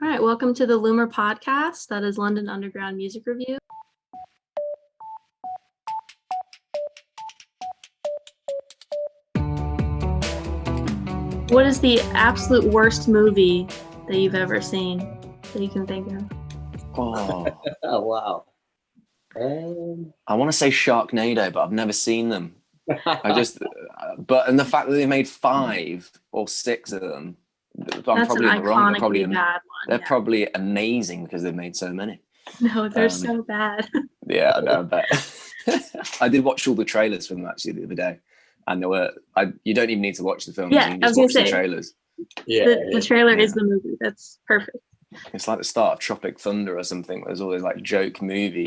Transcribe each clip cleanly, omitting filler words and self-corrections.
All right, welcome to the LUMR podcast. That is London Underground Music Review. What is the absolute worst movie that you've ever seen that you can think of? Oh, Oh wow! I want to say Sharknado, but I've never seen them. And the fact that they made 5 or 6 of them, I'm That's probably an wrong. iconically bad one. They're probably amazing because they've made so many. No, they're so bad. Yeah, I know, I bet. I did watch all the trailers for them actually the other day, and there were. You don't even need to watch the films. Yeah, you can I just was watch gonna the say, trailers. The trailer is the movie. That's perfect. It's like the start of Tropic Thunder or something. There's all these like joke movie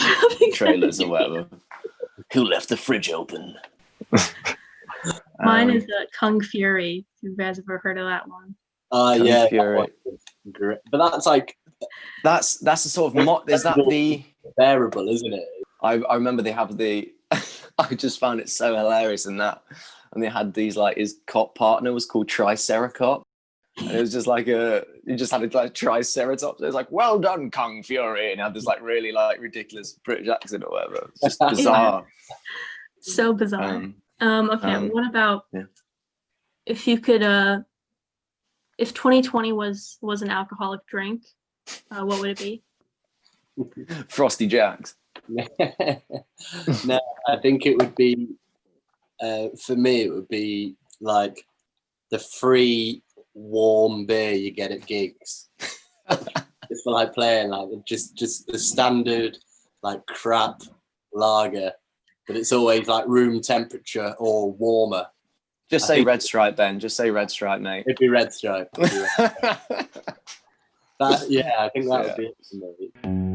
trailers or whatever. Who left the fridge open? Mine is Kung Fury. If you guys ever heard of that one? Yeah, Fury. Great. But that's like that's the sort of is that the bearable, isn't it? I remember they have the I just found it so hilarious in that, and they had these like his cop partner was called Triceracop, and it was just like he just had a like Triceratops. It was like, well done, Kung Fury, and had this like really like ridiculous British accent or whatever. It's just bizarre. So bizarre. What about if you could if 2020 was an alcoholic drink, what would it be? Frosty Jacks. No, I think it would be for me. It would be like the free warm beer you get at gigs. It's for like playing like just the standard like crap lager, but it's always like room temperature or warmer. Just say Red Stripe, Ben. Just say Red Stripe, mate. It'd be Red Stripe. I think that would be it for me.